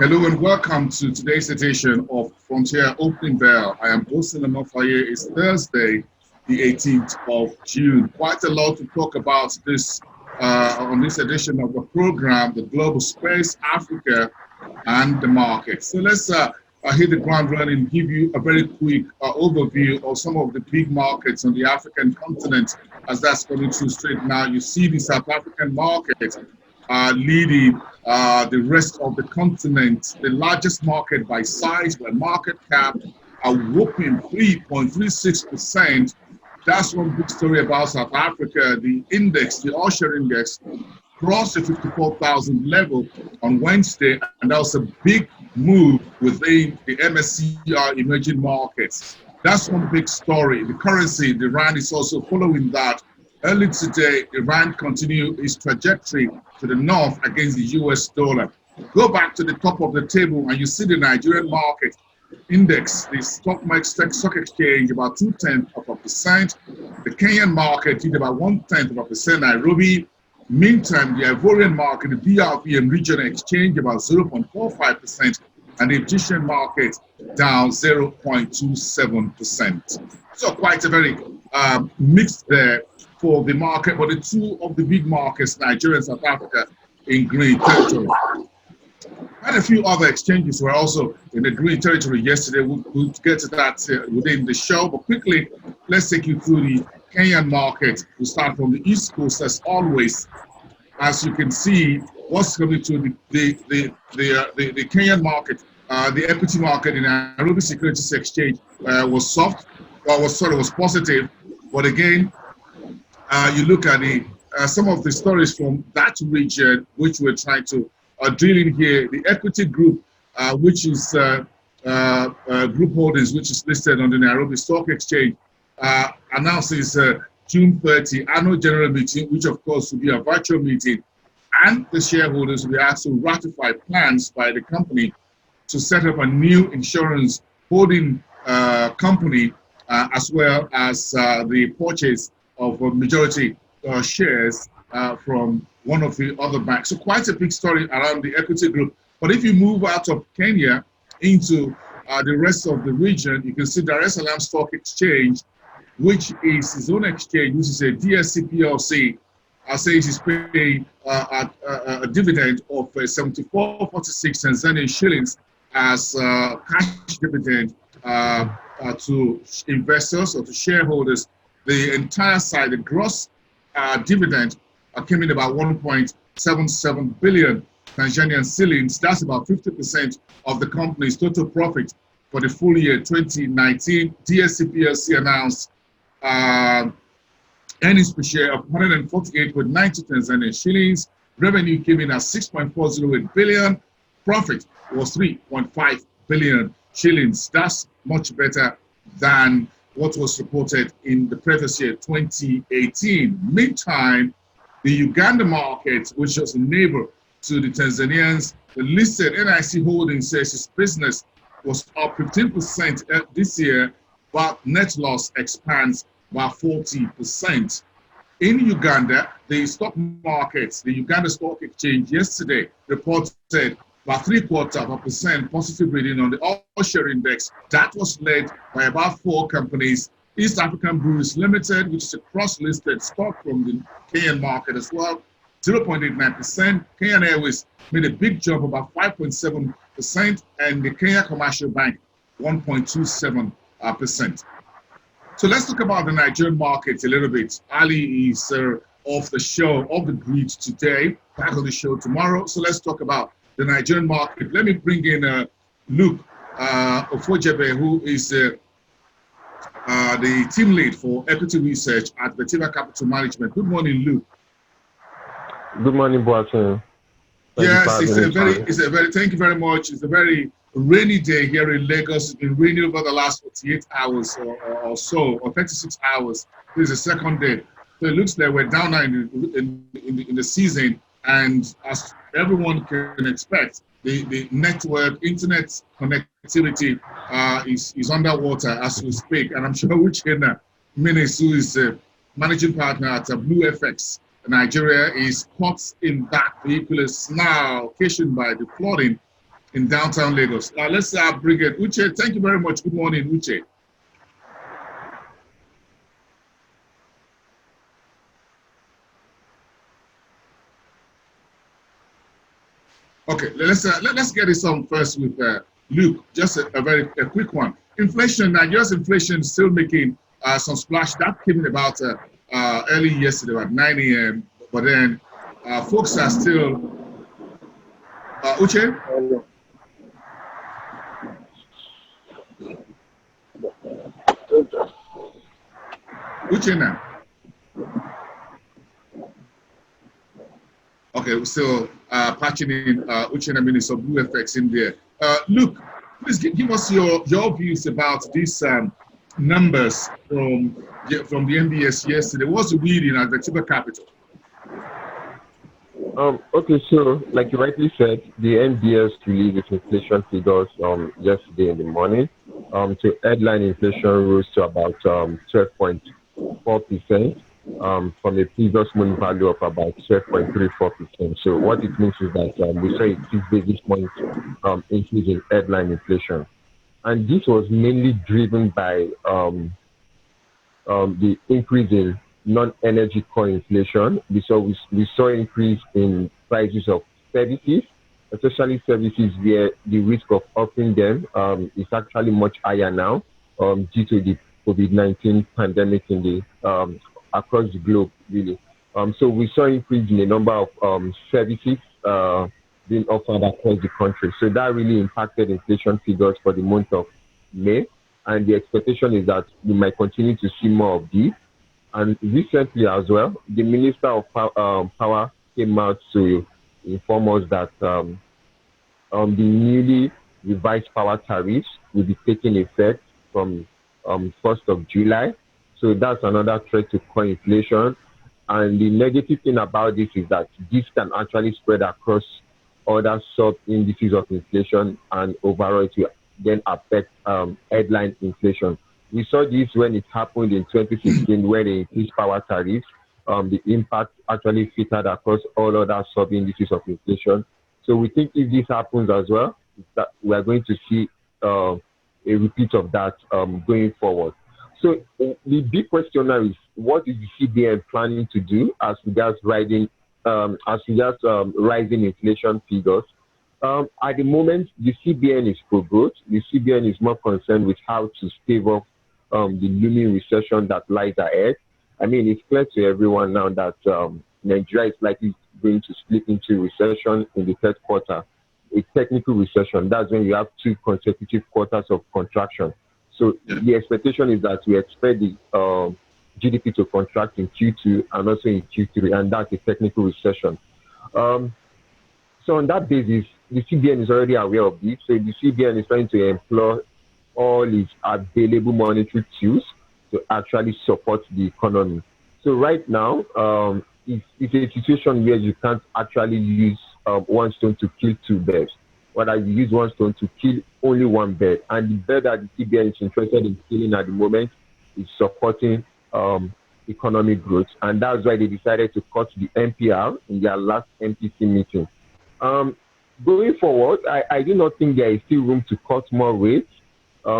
Hello and welcome to today's edition of Frontier Opening Bell. I am Bosin Lamofaye. It's Thursday, the 18th of June. Quite a lot to talk about this on this edition of the program, the Global Space, Africa, and the market. So let's hit the ground running and give you a very quick overview of some of the big markets on the African continent as that's coming through straight now. You see the South African market leading the rest of the continent, the largest market by size, by market cap, a whopping 3.36%. That's one big story about South Africa. The index, the Osher Index, crossed the 54,000 level on Wednesday, and that was a big move within the MSCI emerging markets. That's one big story. The currency, the Rand, is also following that. Early today, the Rand continued its trajectory to the north against the US dollar. Go back to the top of the table and you see the Nigerian market index, the stock exchange, about 0.2%. The Kenyan market did about 0.1%. Nairobi. Meantime, the Ivorian market, the BRB and regional exchange, about 0.45%, and the Egyptian market down 0.27%. So quite a very mixed there for the market, but the two of the big markets, Nigeria and South Africa, in green territory. And a few other exchanges were also in the green territory yesterday. We'll get to that within the show, but quickly, let's take you through the Kenyan market. We start from the East Coast as always. As you can see, what's coming to the Kenyan market, the equity market in Nairobi Securities Exchange was soft, was positive, but again, you look at some of the stories from that region, which we're trying to drill in here. The equity group, which is Group Holdings, which is listed on the Nairobi Stock Exchange, announces June 30 annual general meeting, which of course will be a virtual meeting, and the shareholders will be asked to ratify plans by the company to set up a new insurance holding company, as well as the purchase of majority shares from one of the other banks. So quite a big story around the equity group. But if you move out of Kenya into the rest of the region, you can see Dar es Salaam Stock Exchange, which is its own exchange, which is a DSC PLC, says it's paying a dividend of 74.46 Tanzanian shillings as cash dividend to investors or to shareholders. The entire side, the gross dividend came in about 1.77 billion Tanzanian shillings. That's about 50% of the company's total profit for the full year 2019. DSC PLC announced earnings per share of 148.90 Tanzanian shillings. Revenue came in at 6.408 billion. Profit was 3.5 billion shillings. That's much better than what was reported in the previous year, 2018. Meantime, the Uganda market, which was a neighbor to the Tanzanians, the listed NIC Holdings says its business was up 15% this year, but net loss expands by 40%. In Uganda, the stock markets, the Uganda Stock Exchange yesterday reported about 0.75% positive reading on the Osher Index. That was led by about 4 companies. East African Breweries Limited, which is a cross-listed stock from the Kenyan market as well, 0.89%. Kenyan Airways made a big jump, about 5.7%, and the Kenya Commercial Bank, 1.27%. So let's talk about the Nigerian market a little bit. Ali is off the show, off the grid today, back on the show tomorrow. So let's talk about the Nigerian market. Let me bring in Luke Ofojebe, who is the team lead for equity research at Vertiva Capital Management. Good morning, Luke. Good morning, Boateng. Yes, thank you very much. It's a very rainy day here in Lagos. It's been raining over the last 48 hours or so, or 36 hours. This is the second day. So it looks like we're down now in the season, and as everyone can expect, the network, internet connectivity is underwater as we speak. And I'm sure Uchenna Minis, who is the managing partner at Blue FX Nigeria, is caught in that vehicular snarl occasioned by the flooding in downtown Lagos. Let's bring it. Uche, thank you very much. Good morning, Uche. Okay, let's get this on first with Luke. Just a very quick one. Inflation, Nigeria's inflation is still making some splash. That came in about early yesterday, about 9 a.m. But then folks are still. Uche? Uche now. Okay, we're still patching in Uche and some Blue effects in there. Luke, please give us your views about these numbers from the NBS yesterday. What's the reading at the Chiba capital? Okay, so like you rightly said, the NBS released its inflation figures yesterday in the morning. So headline inflation rose to about 12.4%. From a previous month value of about 12.34%. So what it means is that we saw a 6 basis point increase in headline inflation. And this was mainly driven by the increase in non-energy core inflation. We saw increase in prices of services, especially services where the risk of offering them is actually much higher now due to the COVID-19 pandemic in the across the globe, really. So we saw increase in the number of services being offered across the country. So that really impacted inflation figures for the month of May. And the expectation is that we might continue to see more of these. And recently as well, the Minister of Power came out to inform us that the newly revised power tariffs will be taking effect from 1st of July. So that's another threat to core inflation. And the negative thing about this is that this can actually spread across other sub-indices of inflation, and overall it will then affect headline inflation. We saw this when it happened in 2016 when they increased power tariffs. The impact actually filtered across all other sub-indices of inflation. So we think if this happens as well, that we are going to see a repeat of that going forward. So the big question now is, what is the CBN planning to do as regards rising inflation figures? At the moment, the CBN is pro-growth. The CBN is more concerned with how to stave off the looming recession that lies ahead. I mean, it's clear to everyone now that Nigeria is likely going to split into recession in the third quarter. A technical recession, that's when you have 2 consecutive quarters of contraction. So the expectation is that we expect the GDP to contract in Q2 and also in Q3, and that's a technical recession. So on that basis, the CBN is already aware of this. So the CBN is trying to employ all its available monetary tools to actually support the economy. So right now, it's a situation where you can't actually use one stone to kill 2 birds. Whether you use one stone to kill only 1 bird. And the bird that the CBN is interested in killing at the moment is supporting economic growth. And that's why they decided to cut the MPR in their last MPC meeting. Going forward, I do not think there is still room to cut more rates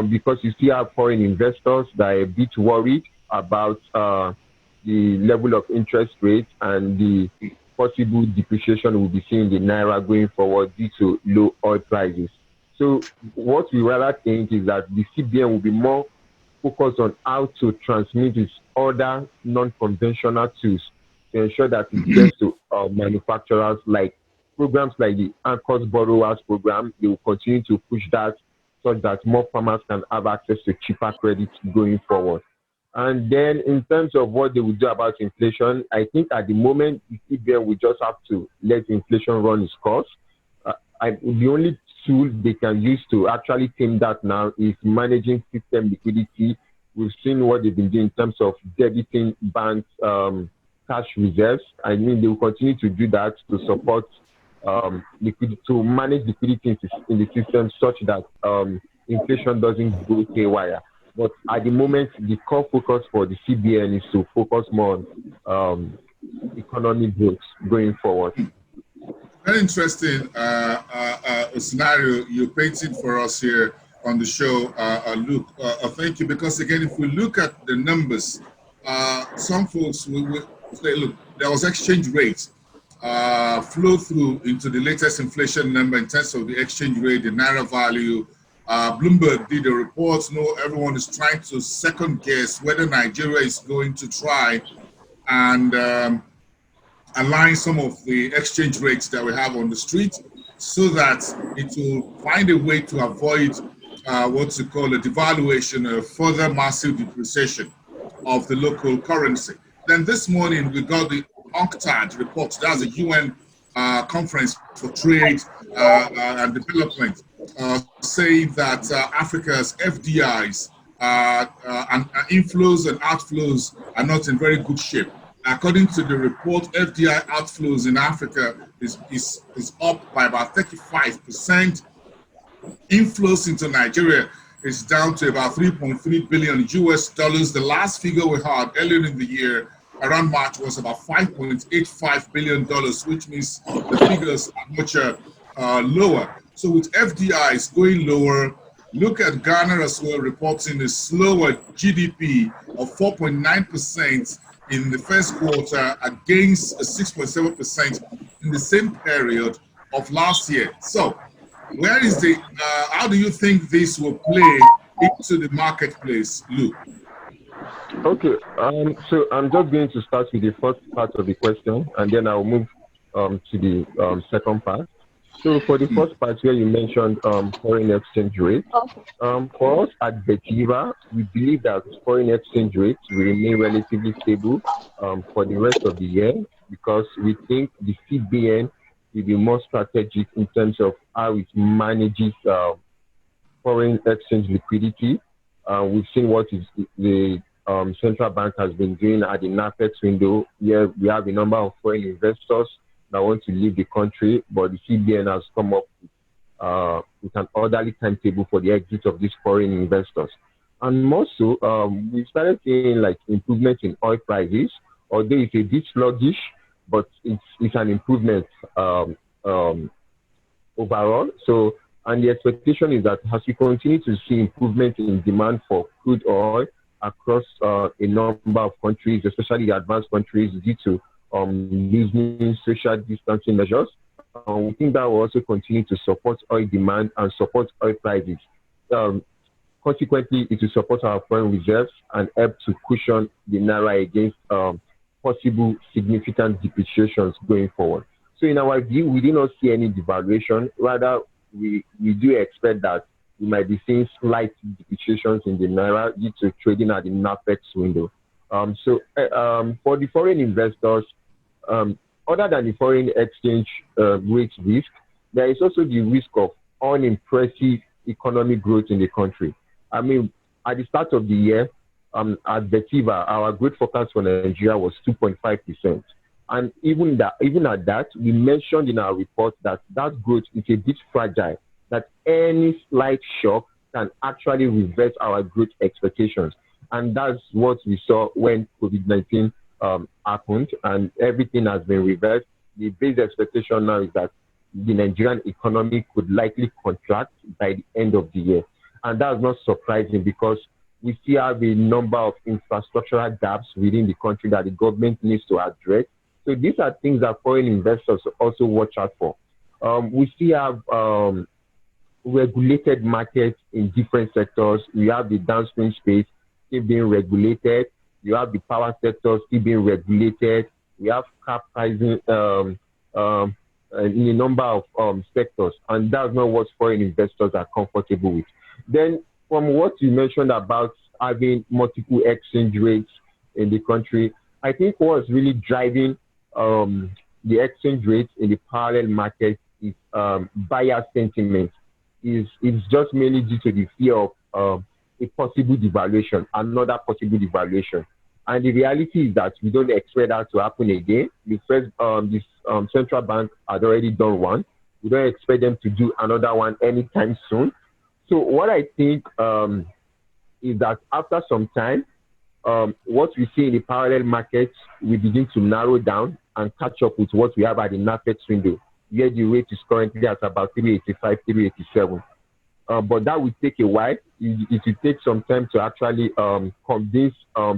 because you still have foreign investors that are a bit worried about the level of interest rates and the possible depreciation we'll be seeing in the Naira going forward due to low oil prices. So what we rather think is that the CBN will be more focused on how to transmit its other non-conventional tools to ensure that it gets to manufacturers, like programs like the Anchors Borrowers Program. They will continue to push that so that more farmers can have access to cheaper credit going forward. And then in terms of what they will do about inflation, I think at the moment, the CBN will just have to let inflation run its course. The only tool they can use to actually tame that now is managing system liquidity. We've seen what they've been doing in terms of debiting banks' cash reserves. I mean, they will continue to do that to support liquidity, to manage liquidity in the system such that inflation doesn't go haywire. But at the moment, the core focus for the CBN is to focus more on economic growth going forward. Very interesting scenario you're painting for us here on the show, Luke. Thank you, because again, if we look at the numbers, some folks will say, look, there was exchange rate flow through into the latest inflation number in terms of the exchange rate, the naira value. Bloomberg did a report. No, everyone is trying to second guess whether Nigeria is going to try and align some of the exchange rates that we have on the street so that it will find a way to avoid what you call a devaluation or further massive depreciation of the local currency. Then this morning we got the UNCTAD report. That's a UN conference for trade and development, saying that Africa's FDIs and inflows and outflows are not in very good shape. According to the report, FDI outflows in Africa is up by about 35%. Inflows into Nigeria is down to about 3.3 billion US dollars. The last figure we had earlier in the year, around March, was about $5.85 billion, which means the figures are much lower. So with FDIs going lower, look at Ghana as well, reporting a slower GDP of 4.9% in the first quarter against a 6.7% in the same period of last year. So where is the, how do you think this will play into the marketplace, Luke? Okay, so I'm just going to start with the first part of the question, and then I'll move to the second part. So for the first part where you mentioned foreign exchange rate, for us at Betiva, we believe that foreign exchange rates will remain relatively stable for the rest of the year, because we think the CBN will be more strategic in terms of how it manages foreign exchange liquidity. We've seen what is the central bank has been doing at the NAFEX window, where we have a number of foreign investors that want to leave the country, but the CBN has come up with an orderly timetable for the exit of these foreign investors. And more so, we started seeing like improvement in oil prices, although it's a bit sluggish, but it's an improvement overall. So, and the expectation is that as we continue to see improvement in demand for crude oil across a number of countries, especially the advanced countries, due to loosening social distancing measures, we think that will also continue to support oil demand and support oil prices. Consequently, it will support our foreign reserves and help to cushion the naira against possible significant depreciations going forward. So in our view, we did not see any devaluation. Rather, we do expect that we might be seeing slight depreciations in the naira due to trading at the NAFEX window. So for the foreign investors, other than the foreign exchange rate risk, there is also the risk of unimpressive economic growth in the country. I mean, at the start of the year, at Betiva, our growth forecast for Nigeria was 2.5%. And even at that, we mentioned in our report that that growth is a bit fragile, that any slight shock can actually reverse our growth expectations. And that's what we saw when COVID-19 happened, and everything has been reversed. The base expectation now is that the Nigerian economy could likely contract by the end of the year. And that's not surprising, because we still have a number of infrastructural gaps within the country that the government needs to address. So these are things that foreign investors also watch out for. We still have regulated markets in different sectors. We have the downstream space still being regulated. You have the power sector still being regulated. We have cap pricing in a number of sectors, and that's not what foreign investors are comfortable with. Then, from what you mentioned about having multiple exchange rates in the country, I think what's really driving the exchange rates in the parallel market is buyer sentiment. Is just mainly due to the fear of a possible devaluation, another possible devaluation. And the reality is that we don't expect that to happen again. The first, this central bank had already done one. We don't expect them to do another one anytime soon. So what I think is that after some time, what we see in the parallel markets will begin to narrow down and catch up with what we have at the NAFEX window. where the rate is currently at about 385, 387. But that will take a while. It will take some time to actually convince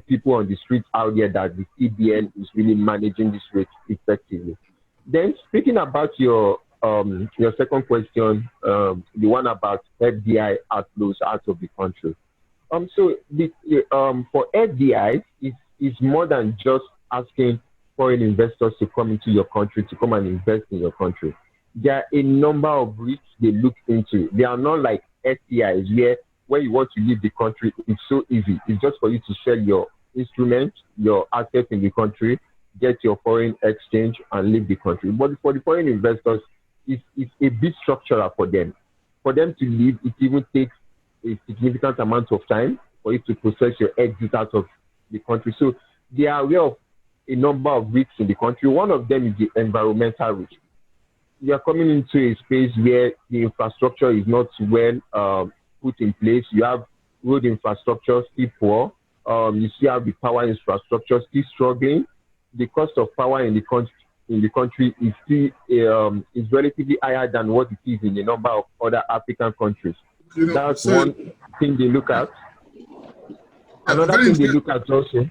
people on the streets out there that the CBN is really managing this rate effectively. Then speaking about your second question, the one about FDI outflows out of the country. So for FDI, it's more than just asking foreign investors to come into your country to come and invest in your country. There are a number of risks they look into. They are not like FDIs where when you want to leave the country, it's so easy. It's just for you to sell your instruments, your assets in the country, get your foreign exchange and leave the country. But for the foreign investors, it's a bit structural for them. For them to leave, it even takes a significant amount of time for you to process your exit out of the country. So they are aware of a number of risks in the country. One of them is the environmental risk. You are coming into a space where the infrastructure is not well put in place. You have road infrastructure still poor. You still have the power infrastructure still struggling. The cost of power in the country is still is relatively higher than what it is in a number of other African countries. That's one thing they look at. Another thing they look at also.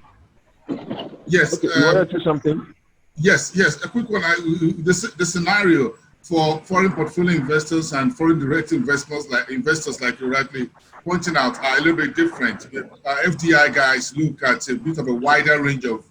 Yes. Okay, you want to say something? Yes. A quick one. The scenario for foreign portfolio investors and foreign direct investors, like you're rightly pointing out, are a little bit different. FDI guys look at a bit of a wider range of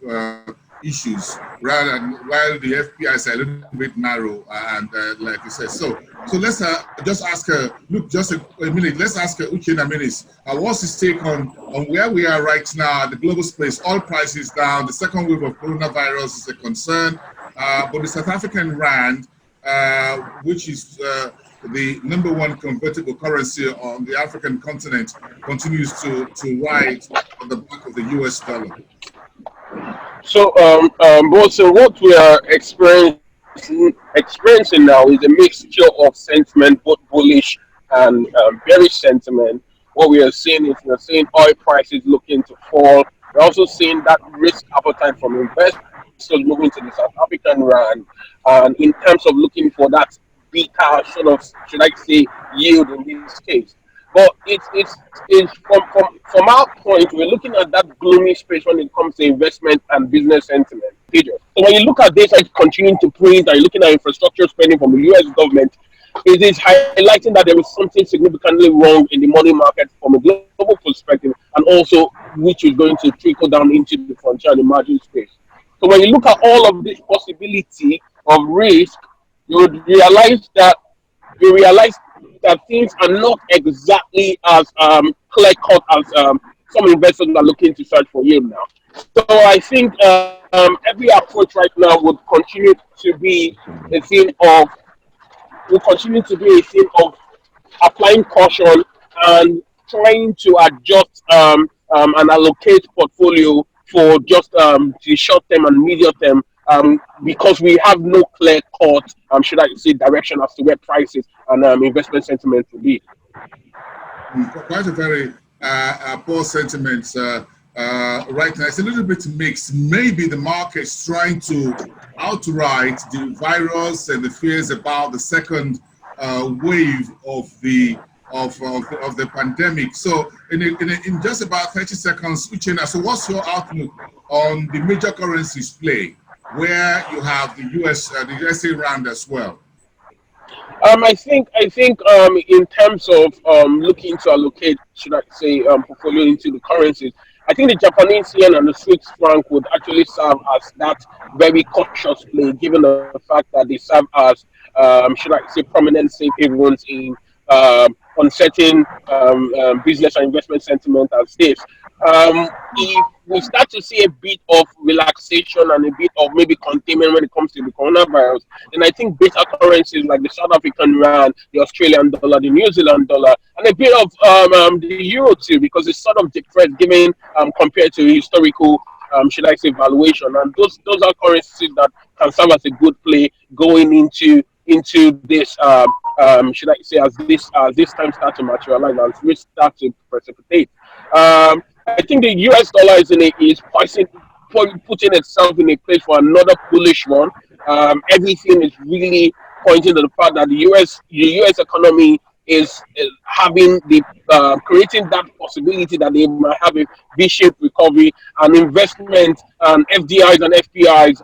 issues, rather than while the FPIs are a little bit narrow and like you said. So let's just ask look, just a minute. Let's ask Uchenna Menis, what's his take on where we are right now, the global space, oil prices down, the second wave of coronavirus is a concern, but the South African rand, which is the number one convertible currency on the African continent, continues to rise on the back of the US dollar. So, so what we are experiencing now is a mixture of sentiment, both bullish and bearish sentiment. What we are seeing is we're seeing oil prices looking to fall. We're also seeing that risk appetite from investors moving to the South African rand, and in terms of looking for that beta sort of, should I say, yield in this case. But it's from our point, we're looking at that gloomy space when it comes to investment and business sentiment. So when you look at data continuing to print and you're looking at infrastructure spending from the US government, it is highlighting that there is something significantly wrong in the money market from a global perspective, and also which is going to trickle down into the frontier and emerging space. So when you look at all of this possibility of risk, you would realize that things are not exactly as clear-cut as some investors are looking to search for yield now. So I think every approach right now would continue to be a theme of applying caution and trying to adjust and allocate portfolio for just the short term and medium term, because we have no clear cut, should I say, direction as to where prices and investment sentiment will be. Quite a very poor sentiment right now. It's a little bit mixed. Maybe the market's trying to outright the virus and the fears about the second wave of the pandemic. So in just about 30 seconds, Uchenna, so what's your outlook on the major currencies play, where you have the the USA rand as well? I think in terms of looking to allocate, should I say, portfolio into the currencies, I think the Japanese yen and the Swiss franc would actually serve as that very cautious play, given the fact that they serve as, should I say, prominent safe havens in uncertain business and investment sentiment and states. If we start to see a bit of relaxation and a bit of maybe containment when it comes to the coronavirus, then I think beta currencies like the South African rand, the Australian dollar, the New Zealand dollar, and a bit of the euro too, because it's sort of depressed given compared to historical, should I say, valuation. And those are currencies that can serve as a good play going into this, should I say, as this time starts to materialize, as risk starts to precipitate. I think the US dollar is putting itself in a place for another bullish one. Everything is really pointing to the fact that the US economy is having the creating that possibility that they might have a V-shaped recovery, and investment and FDIs and FPIs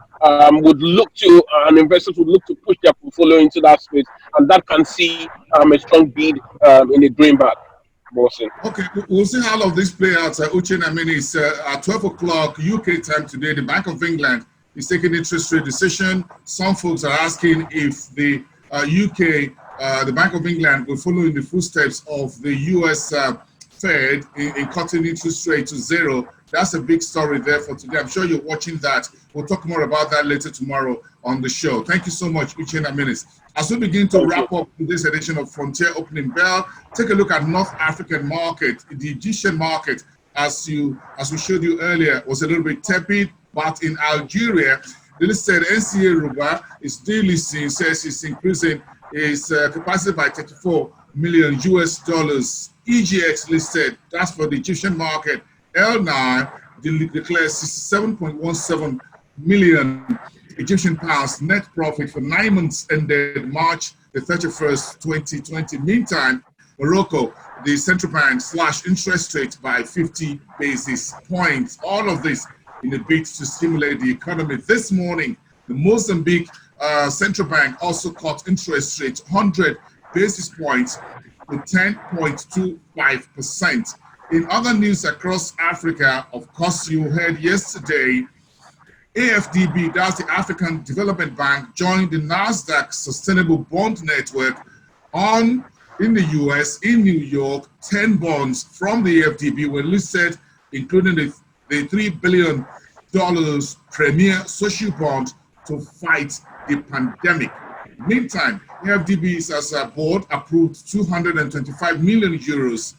would look to and investors would look to push their portfolio into that space, and that can see a strong bid in the greenback. Boston. Okay, we'll see how all of this play out. Uche Naminis, at 12 o'clock UK time today, the Bank of England is taking interest rate decision. Some folks are asking if the UK, the Bank of England, will follow in the footsteps of the US Fed in cutting interest rate to zero. That's a big story there for today. I'm sure you're watching that. We'll talk more about that later tomorrow on the show. Thank you so much, Uche Naminis. As we begin to wrap up this edition of Frontier Opening Bell, take a look at North African market. The Egyptian market, as we showed you earlier, was a little bit tepid, but in Algeria, the listed NCA Ruba is delisting, says it's increasing its capacity by 34 million US dollars. EGX listed, that's for the Egyptian market. L9 declares 67.17 million Egyptian pounds net profit for 9 months ended March the 31st, 2020. Meantime, Morocco, the central bank slashed interest rate by 50 basis points. All of this in a bid to stimulate the economy. This morning, the Mozambique central bank also cut interest rate 100 basis points to 10.25%. In other news across Africa, of course, you heard yesterday, AFDB, that's the African Development Bank, joined the NASDAQ Sustainable Bond Network in the US, in New York. 10 bonds from the AFDB were listed, including the $3 billion premier social bond to fight the pandemic. Meantime, AFDB as a board approved 225 million euros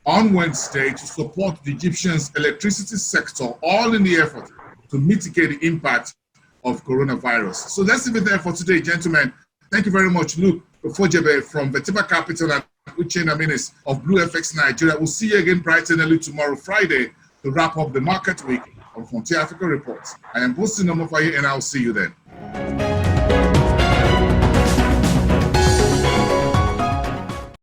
on Wednesday to support the Egyptian's electricity sector, all in the effort to mitigate the impact of coronavirus. So let's leave it there for today, gentlemen. Thank you very much, Luke Ofojebe from Vetiba Capital and Uche Naminis of BlueFX Nigeria. We'll see you again bright and early tomorrow, Friday, to wrap up the market week on Frontier Africa Reports. I am Bosi Nomofaye, and I'll see you then.